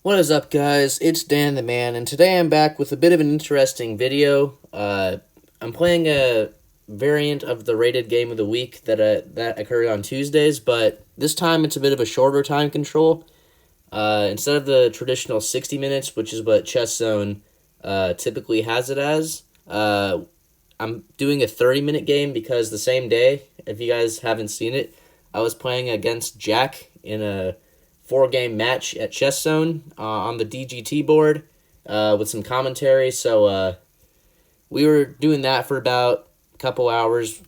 What is up, guys? It's Dan the Man, and today I'm back with a bit of an interesting video. I'm playing a variant of the rated game of the week that occurred on Tuesdays, but this time it's a bit of a shorter time control. Instead of the traditional 60 minutes, which is what Chess Zone typically has it as, I'm doing a 30-minute game because the same day, if you guys haven't seen it, I was playing against Jack in a four-game match at Chess Zone on the DGT board with some commentary. So we were doing that for about a couple hours.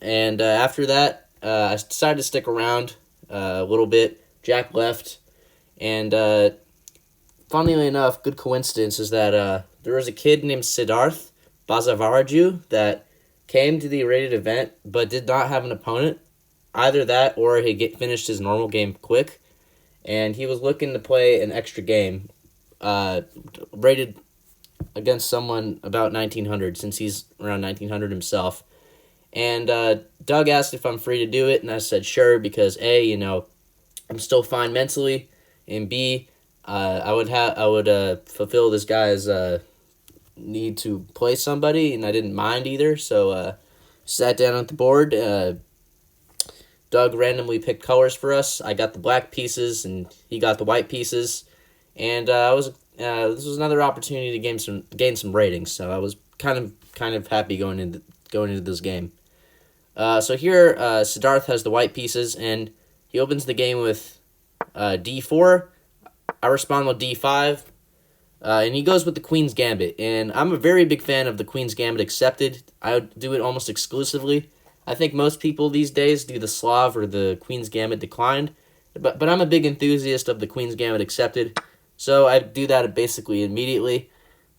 And after that, I decided to stick around a little bit. Jack left, and funnily enough, good coincidence is that there was a kid named Siddharth Basavaraju that came to the rated event but did not have an opponent. Either that or he finished his normal game quick, and he was looking to play an extra game, rated against someone about 1900 since he's around 1900 himself. And Doug asked if I'm free to do it, and I said sure because A, I'm still fine mentally, and B, I would fulfill this guy's need to play somebody, and I didn't mind either. So sat down at the board. Doug randomly picked colors for us. I got the black pieces, and he got the white pieces. And this was another opportunity to gain some ratings. So I was kind of happy going into this game. So here, Siddharth has the white pieces, and he opens the game with d4. I respond with d5, and he goes with the Queen's Gambit. And I'm a very big fan of the Queen's Gambit accepted. I would do it almost exclusively. I think most people these days do the Slav or the Queen's Gambit declined, but I'm a big enthusiast of the Queen's Gambit accepted, so I do that basically immediately.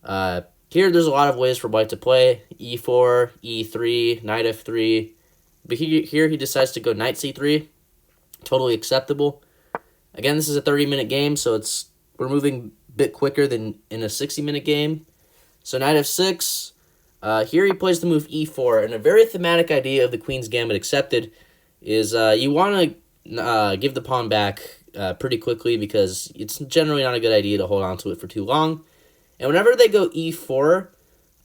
Here, there's a lot of ways for white to play: e4, e3, knight f3, but here he decides to go knight c3, totally acceptable. Again, this is a 30-minute game, so we're moving a bit quicker than in a 60-minute game. So knight f6. Here he plays the move e4, and a very thematic idea of the Queen's Gambit accepted is you want to give the pawn back pretty quickly because it's generally not a good idea to hold on to it for too long. And whenever they go e4,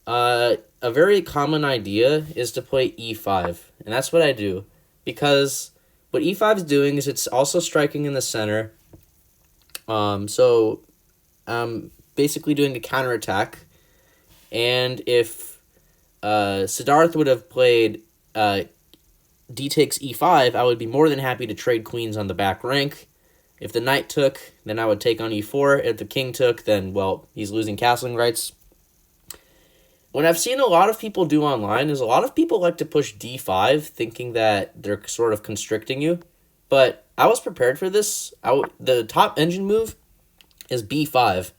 a very common idea is to play e5, and that's what I do because what e5 is doing is it's also striking in the center. So I'm basically doing a counterattack, and if Siddharth would have played d takes e5, I would be more than happy to trade queens on the back rank. If the knight took, then I would take on e4. If the king took, then, well, he's losing castling rights. What I've seen a lot of people do online is a lot of people like to push d5, thinking that they're sort of constricting you. But I was prepared for this. The top engine move is b5.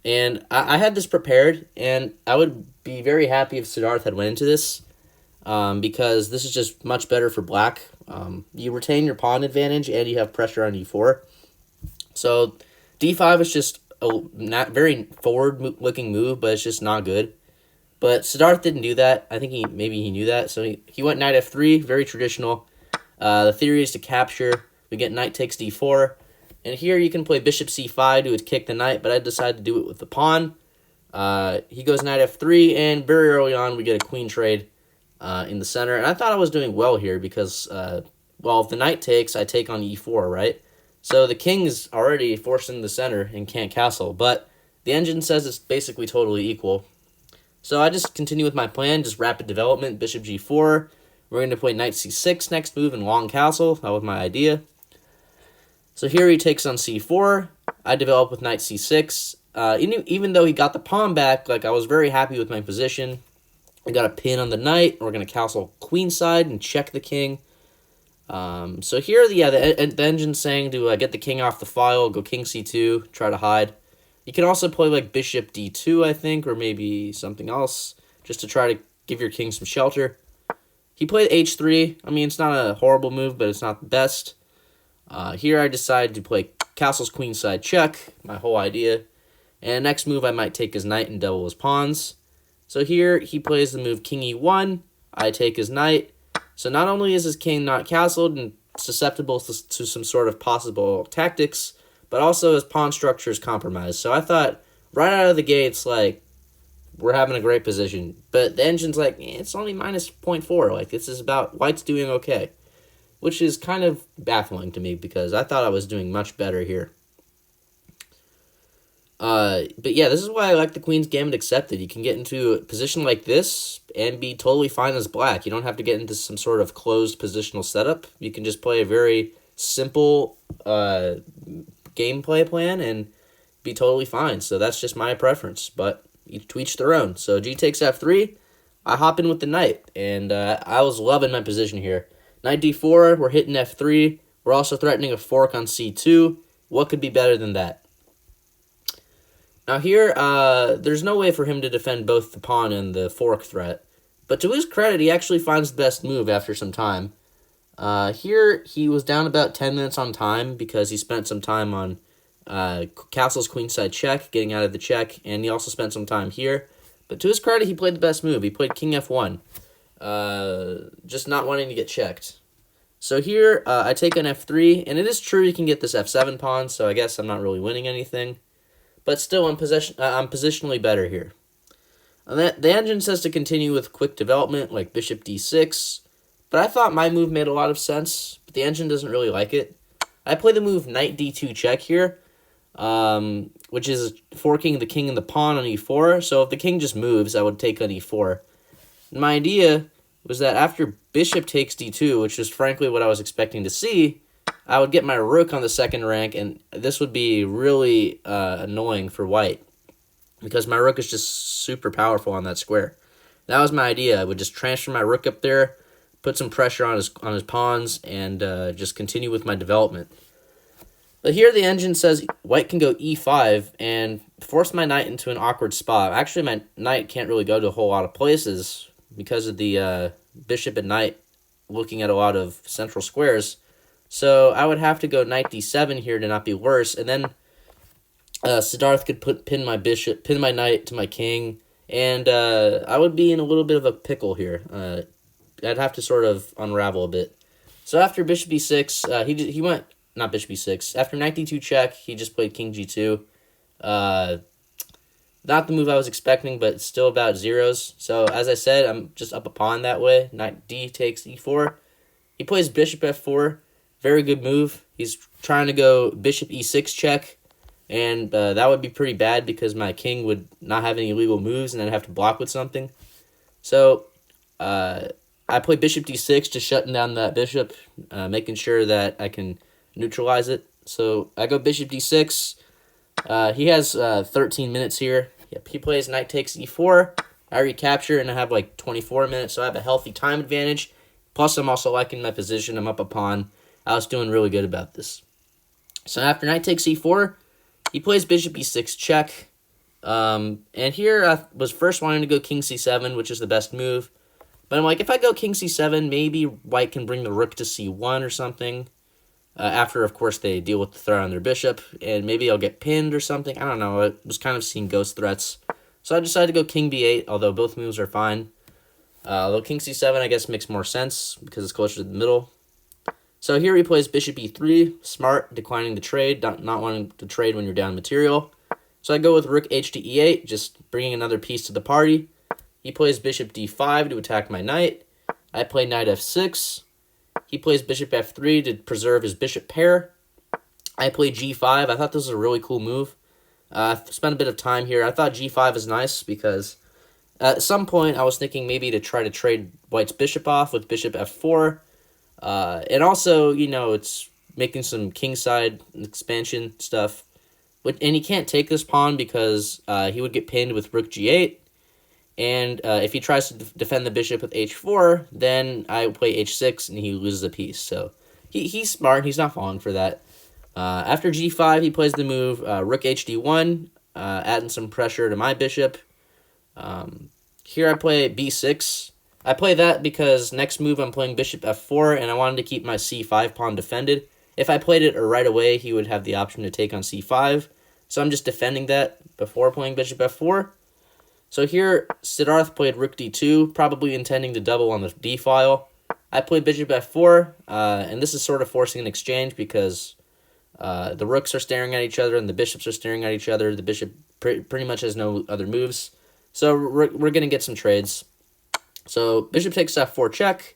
And I had this prepared, and I would be very happy if Siddharth had went into this, because this is just much better for black. You retain your pawn advantage, and you have pressure on e4. So d5 is just a not very forward-looking move, but it's just not good. But Siddharth didn't do that. I think maybe he knew that, so he went knight f3, very traditional. The theory is to capture. We get knight takes d4. And here you can play bishop c5 to kick the knight, but I decided to do it with the pawn. He goes knight f3, and very early on we get a queen trade in the center. And I thought I was doing well here because, well, if the knight takes, I take on e4, right? So the king is already forced into the center and can't castle, but the engine says it's basically totally equal. So I just continue with my plan, just rapid development, bishop g4. We're going to play knight c6 next move and long castle. That was my idea. So here he takes on c4. I develop with knight c6. Even though he got the pawn back, I was very happy with my position. I got a pin on the knight. We're going to castle queenside and check the king. So here, the engine's saying to get the king off the file, go king c2, try to hide. You can also play bishop d2, I think, or maybe something else, just to try to give your king some shelter. He played h3. I mean, it's not a horrible move, but it's not the best. Here I decided to play castles queenside check, my whole idea. And next move I might take his knight and double his pawns. So here he plays the move king e1, I take his knight. So not only is his king not castled and susceptible to some sort of possible tactics, but also his pawn structure is compromised. So I thought right out of the gates, like, we're having a great position. But the engine's like, it's only minus 0.4. Like, this is about white's doing okay. Which is kind of baffling to me because I thought I was doing much better here. But yeah, this is why I like the Queen's Gambit accepted. You can get into a position like this and be totally fine as black. You don't have to get into some sort of closed positional setup. You can just play a very simple gameplay plan and be totally fine. So that's just my preference, but to each their own. So G takes F3, I hop in with the knight, and I was loving my position here. Knight D4, we're hitting F3, we're also threatening a fork on C2. What could be better than that? Now here, there's no way for him to defend both the pawn and the fork threat, but to his credit, he actually finds the best move after some time. Here, he was down about 10 minutes on time because he spent some time on castle's queenside check, getting out of the check, and he also spent some time here. But to his credit, he played the best move. He played king F1, just not wanting to get checked. So here, I take on F3, and it is true you can get this F7 pawn, so I guess I'm not really winning anything. But still, I'm positionally better here. And the engine says to continue with quick development, like bishop D6, but I thought my move made a lot of sense, but the engine doesn't really like it. I play the move knight D2 check here, which is forking the king and the pawn on E4, so if the king just moves, I would take on E4. And my idea was that after bishop takes D2, which is frankly what I was expecting to see, I would get my rook on the second rank, and this would be really annoying for white, because my rook is just super powerful on that square. That was my idea. I would just transfer my rook up there, put some pressure on his pawns, and just continue with my development. But here the engine says white can go E5 and force my knight into an awkward spot. Actually, my knight can't really go to a whole lot of places because of the bishop and knight looking at a lot of central squares. So I would have to go knight D7 here to not be worse, and then Siddharth could pin my knight to my king, and I would be in a little bit of a pickle here. I'd have to sort of unravel a bit. So after bishop E6, he went, not bishop E6, after knight D2 check, he just played king G2. Not the move I was expecting, but still about zeros. So as I said, I'm just up a pawn that way. Knight D takes E4. He plays bishop F4. Very good move. He's trying to go bishop E6 check, and that would be pretty bad because my king would not have any legal moves, and I'd have to block with something. So I play bishop D6, just shutting down that bishop, making sure that I can neutralize it. So I go bishop D6. He has 13 minutes here. Yep, he plays knight takes E4. I recapture, and I have like 24 minutes, so I have a healthy time advantage. Plus, I'm also liking my position. I'm up a pawn. I was doing really good about this. So after knight takes E4, he plays bishop E6 check. And here I was first wanting to go king C7, which is the best move. But I'm like, if I go king C7, maybe white can bring the rook to C1 or something. After, of course, they deal with the threat on their bishop. And maybe I'll get pinned or something. I don't know. I was kind of seeing ghost threats. So I decided to go king B8, although both moves are fine. Although king C7, I guess, makes more sense because it's closer to the middle. So here he plays bishop E3, smart, declining the trade, not wanting to trade when you're down material. So I go with rook H to E8, just bringing another piece to the party. He plays bishop D5 to attack my knight. I play knight F6. He plays bishop F3 to preserve his bishop pair. I play G5. I thought this was a really cool move. I've spent a bit of time here. I thought G5 is nice because at some point I was thinking maybe to try to trade white's bishop off with bishop F4. And also, you know, it's making some kingside expansion stuff. And he can't take this pawn because he would get pinned with rook G8. And if he tries to defend the bishop with H4, then I play H6 and he loses a piece. So he's smart. He's not falling for that. After G5, he plays the move rook HD1, adding some pressure to my bishop. Here I play B6. I play that because next move I'm playing bishop F4, and I wanted to keep my C5 pawn defended. If I played it right away, he would have the option to take on C5. So I'm just defending that before playing bishop F4. So here, Siddharth played rook D2, probably intending to double on the D file. I played bishop F4, and this is sort of forcing an exchange because The rooks are staring at each other, and the bishops are staring at each other. The bishop pretty much has no other moves. So we're going to get some trades. So bishop takes f4 check,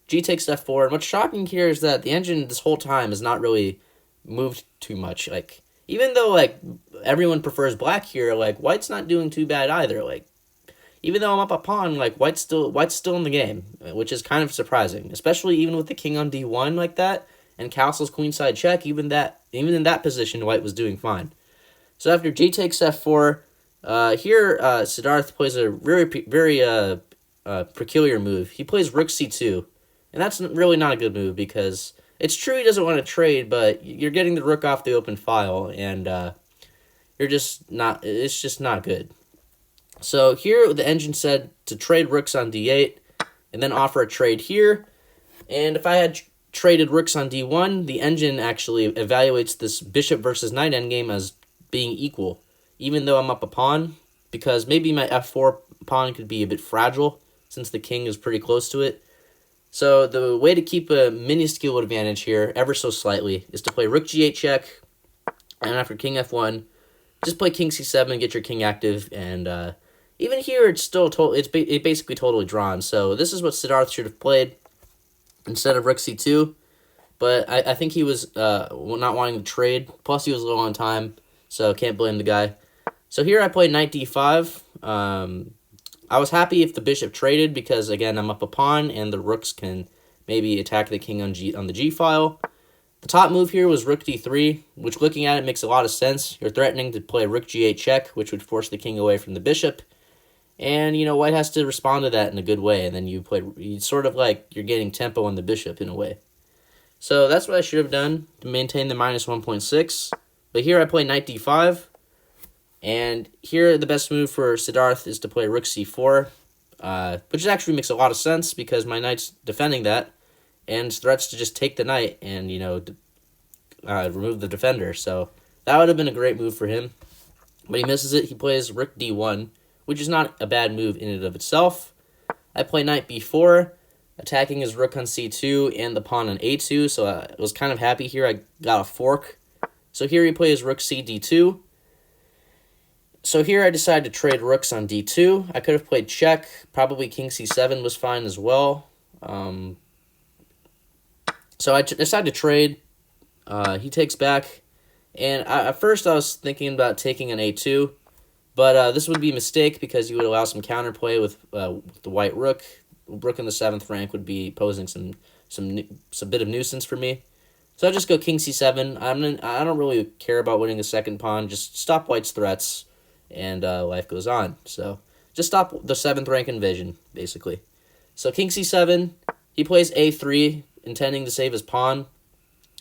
g takes f4. And what's shocking here is that the engine this whole time has not really moved too much. Like, even though, like, everyone prefers black here, like, white's not doing too bad either. Like, even though I'm up a pawn, like, white's still in the game, which is kind of surprising, especially even with the king on d1 like that, and castle's queenside check. Even in that position, white was doing fine. So after g takes f4, here Siddharth plays a very peculiar move. He plays rook c2, and that's really not a good move because it's true he doesn't want to trade, but you're getting the rook off the open file, and it's just not good. So here the engine said to trade rooks on d8 and then offer a trade here. And if I had traded rooks on d1, the engine actually evaluates this bishop versus knight endgame as being equal, even though I'm up a pawn, because maybe my f4 pawn could be a bit fragile since the king is pretty close to it. So the way to keep a minuscule advantage here, ever so slightly, is to play rook g8 check, and after king f1, just play king c7 and get your king active, and even here it's still basically totally drawn. So this is what Siddharth should have played instead of rook c2, but I think he was not wanting to trade, plus he was low on time, so can't blame the guy. So here I played knight d5. I was happy if the bishop traded because, again, I'm up a pawn and the rooks can maybe attack the king on the g file. The top move here was rook d3, which, looking at it, makes a lot of sense. You're threatening to play rook g8 check, which would force the king away from the bishop. And, white has to respond to that in a good way, and then you sort of like you're getting tempo on the bishop in a way. So that's what I should have done to maintain the minus 1.6. But here I play knight d5. And here, the best move for Siddharth is to play rook c4, which actually makes a lot of sense because my knight's defending that, and threats to just take the knight and, remove the defender. So that would have been a great move for him. But he misses it. He plays rook d1, which is not a bad move in and of itself. I play knight b4, attacking his rook on c2 and the pawn on a2, so I was kind of happy here. I got a fork. So here he plays rook c d2. So here I decided to trade rooks on d2. I could have played check. Probably king c7 was fine as well. So I decided to trade. He takes back. And at first I was thinking about taking an a2. But this would be a mistake because you would allow some counterplay with the white rook. Rook in the 7th rank would be posing some bit of nuisance for me. So I just go king c7. I don't really care about winning the second pawn. Just stop white's threats. And life goes on. So just stop the 7th rank invasion, basically. So king c7, he plays a3, intending to save his pawn.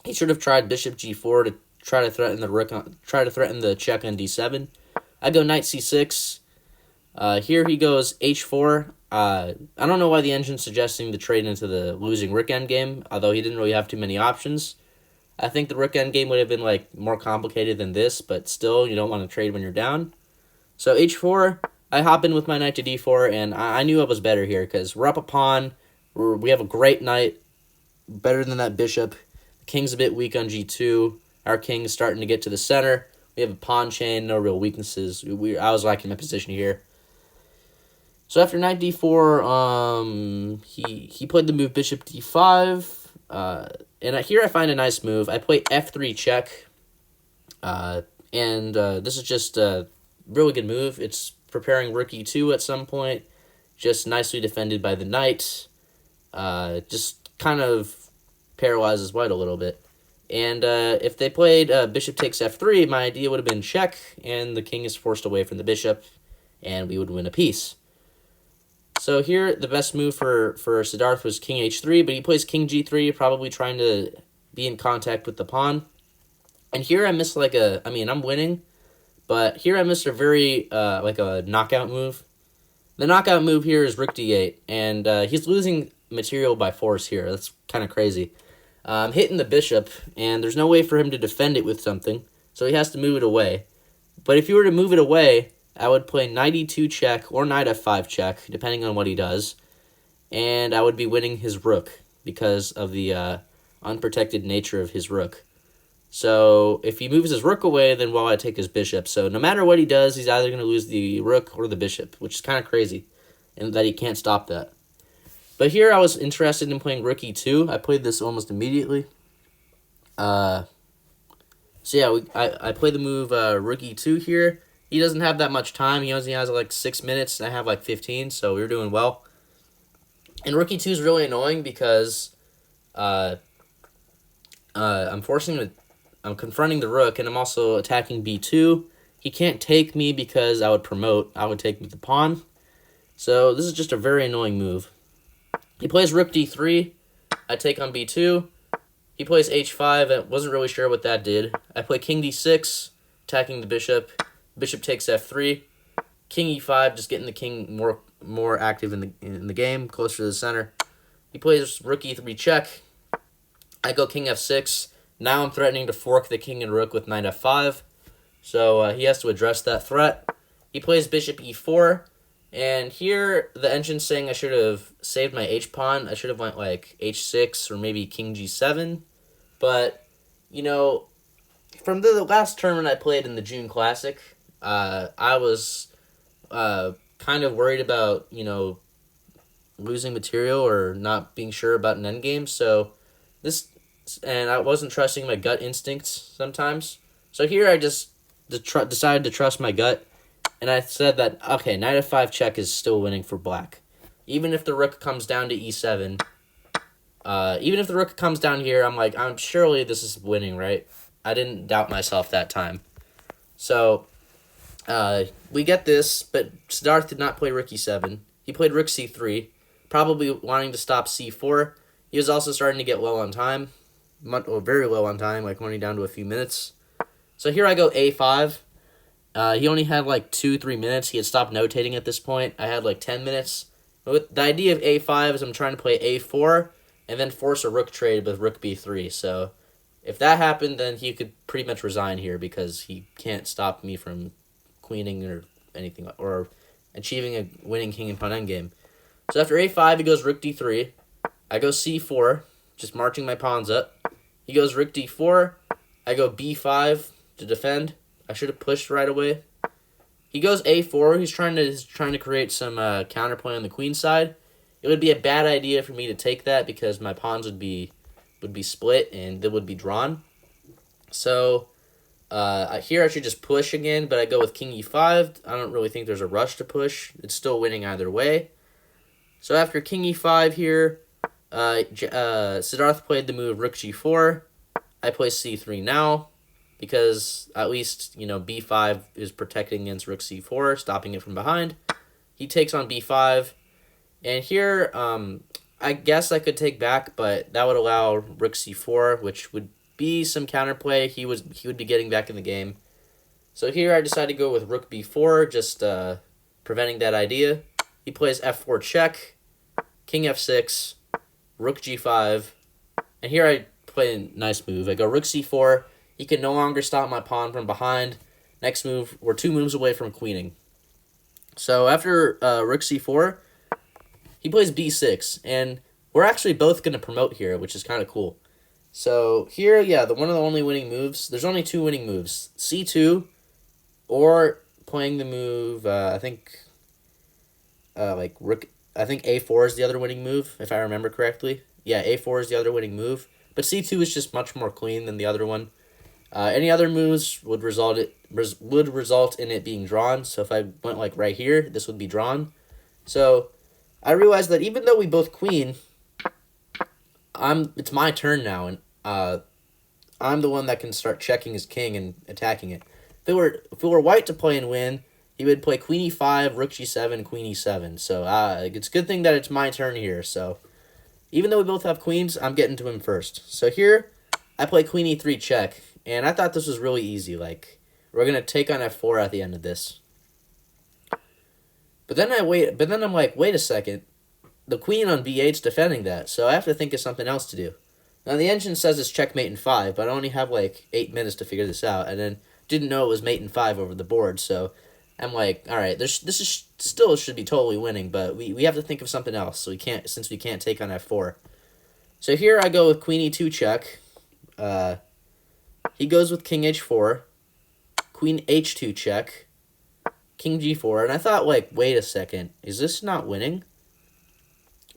He should have tried bishop g4 to try to threaten the check on d7. I go knight c6. Here he goes h4. I don't know why the engine's suggesting the trade into the losing rook endgame, although he didn't really have too many options. I think the rook endgame would have been more complicated than this, but still, you don't want to trade when you're down. So h4, I hop in with my knight to d4, and I knew I was better here because we're up a pawn. We have a great knight, better than that bishop. The king's a bit weak on g2. Our king's starting to get to the center. We have a pawn chain, no real weaknesses. I was liking my position here. So after knight d4, he played the move bishop d5. And here I find a nice move. I play f3 check. And this is just a really good move. It's preparing rook e2 at some point. Just nicely defended by the knight. Just kind of paralyzes white a little bit. And if they played bishop takes f3, my idea would have been check, and the king is forced away from the bishop, and we would win a piece. So here, the best move for Siddharth was king h3, but he plays king g3, probably trying to be in contact with the pawn. And here I missed I'm winning, but here I missed a very, a knockout move. The knockout move here is rook d8, and he's losing material by force here. That's kind of crazy. I'm hitting the bishop, and there's no way for him to defend it with something, so he has to move it away. But if you were to move it away, I would play knight e2 check or knight f5 check, depending on what he does, and I would be winning his rook because of the unprotected nature of his rook. So if he moves his rook away, then I take his bishop. So no matter what he does, he's either going to lose the rook or the bishop, which is kind of crazy, and that he can't stop that. But here I was interested in playing rook e2. I played this almost immediately. So yeah, I played the move rook e2 here. He doesn't have that much time. He only has like 6 minutes, and I have like 15, so we were doing well. And rook e2 is really annoying because I'm confronting the rook, and I'm also attacking b2. He can't take me because I would promote. I would take the pawn. So this is just a very annoying move. He plays rook d3. I take on b2. He plays h5. I wasn't really sure what that did. I play king d6, attacking the bishop. Bishop takes f3. King e5, just getting the king more active in the game, closer to the center. He plays rook e3 check. I go king f6. Now I'm threatening to fork the king and rook with knight f5. So he has to address that threat. He plays bishop e4. And here, the engine's saying I should have saved my h-pawn. I should have went like h6 or maybe king g7. But, you know, from the last tournament I played in the June Classic, I was kind of worried about, you know, losing material or not being sure about an endgame. So and I wasn't trusting my gut instincts sometimes. So here I just decided to trust my gut. And I said that, okay, knight f5 check is still winning for black. Even if the rook comes down to e7, even if the rook comes down here, I'm surely this is winning, right? I didn't doubt myself that time. So, we get this, but Siddharth did not play rook e7. He played rook c3, probably wanting to stop c4. He was also starting to get low on time, very low on time, like running down to a few minutes. So here I go a5. He only had like 2-3 minutes. He had stopped notating at this point. I had like 10 minutes. But the idea of a5 is I'm trying to play a4 and then force a rook trade with rook b3. So if that happened, then he could pretty much resign here because he can't stop me from queening or anything or achieving a winning king and pawn endgame. So after a5, he goes rook d3. I go c4, just marching my pawns up. He goes rook d4. I go b5 to defend. I should have pushed right away. He goes a4. He's trying to create some counterplay on the queen side. It would be a bad idea for me to take that because my pawns would be split and they would be drawn. So here I should just push again, but I go with king e5. I don't really think there's a rush to push. It's still winning either way. So after king e5 here, Siddharth played the move rook g4. I play c3 now. Because at least, you know, b5 is protecting against rook c4, stopping it from behind. He takes on b5. And here, I guess I could take back, but that would allow rook c4, which would be some counterplay. He would be getting back in the game. So here I decided to go with rook b4, just preventing that idea. He plays f4 check, king f6, rook g5. And here I play a nice move. I go rook c4. He can no longer stop my pawn from behind. Next move, we're 2 moves away from queening. So after rook c4, he plays b6. And we're actually both going to promote here, which is kind of cool. So here, yeah, one of the only winning moves. There's only 2 winning moves. c2 or playing the move, I think rook. I think a4 is the other winning move, if I remember correctly. Yeah, a4 is the other winning move. But c2 is just much more clean than the other one. Any other moves would result in it being drawn. So if I went like right here, this would be drawn. So I realized that even though we both queen, it's my turn now, and I'm the one that can start checking his king and attacking it. If it were white to play and win, he would play queen e5, rook g7, queen e7. So it's a good thing that it's my turn here. So even though we both have queens, I'm getting to him first. So here I play queen e3 check. And I thought this was really easy. Like, we're going to take on f4 at the end of this. But then I'm like, wait a second. The queen on b8's defending that. So I have to think of something else to do. Now, the engine says it's checkmate in 5, but I only have like 8 minutes to figure this out. And then didn't know it was mate in 5 over the board. So I'm like, all right, this is still should be totally winning, but we have to think of something else. So since we can't take on f4. So here I go with queen e2 check. He goes with king h4, queen h2 check, king g4, and I thought, like, wait a second, is this not winning?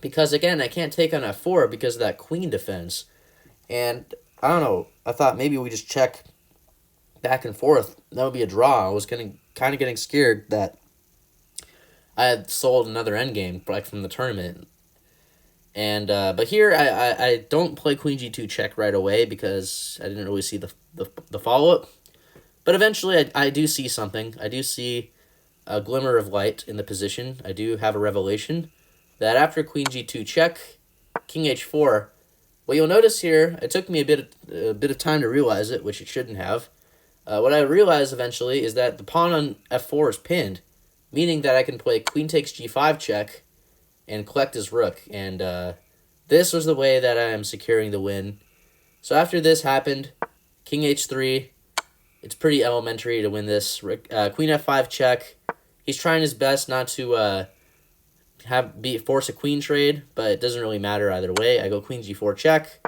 Because, again, I can't take on f4 because of that queen defense. And, I don't know, I thought maybe we just check back and forth. That would be a draw. I was kind of getting scared that I had sold another endgame, like, from the tournament. And, but here, I don't play queen g2 check right away because I didn't really see the follow-up. But eventually, I do see something. I do see a glimmer of light in the position. I do have a revelation that after queen g2 check, king h4, what you'll notice here, it took me a bit of time to realize it, which it shouldn't have. What I realized eventually is that the pawn on f4 is pinned, meaning that I can play queen takes g5 check and collect his rook. And this was the way that I am securing the win. So after this happened, king h3, it's pretty elementary to win this. Queen f5 check. He's trying his best not to force a queen trade, but it doesn't really matter either way. I go queen g4 check.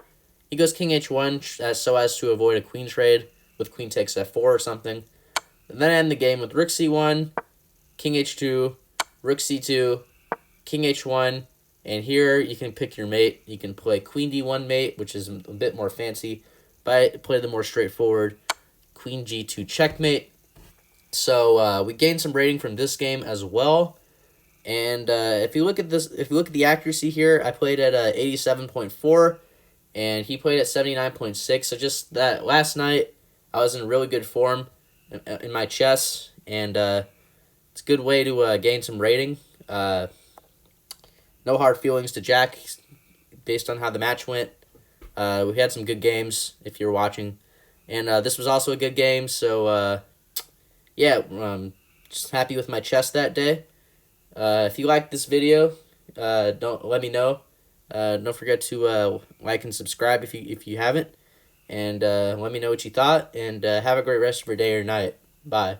He goes king h1 so as to avoid a queen trade with queen takes f4 or something. And then I end the game with rook c1, king h2, rook c2, king h1, and here you can pick your mate. You can play queen d1 mate, which is a bit more fancy, but I play the more straightforward queen g2 checkmate. So we gained some rating from this game as well. And if you look at the accuracy here, I played at 87.4, and he played at 79.6. So just that last night, I was in really good form in my chess, and it's a good way to gain some rating. No hard feelings to Jack based on how the match went. We had some good games if you're watching, and this was also a good game. So yeah, just happy with my chess that day. If you like this video, don't let me know. Don't forget to like and subscribe if you haven't, and let me know what you thought. And have a great rest of your day or night. Bye.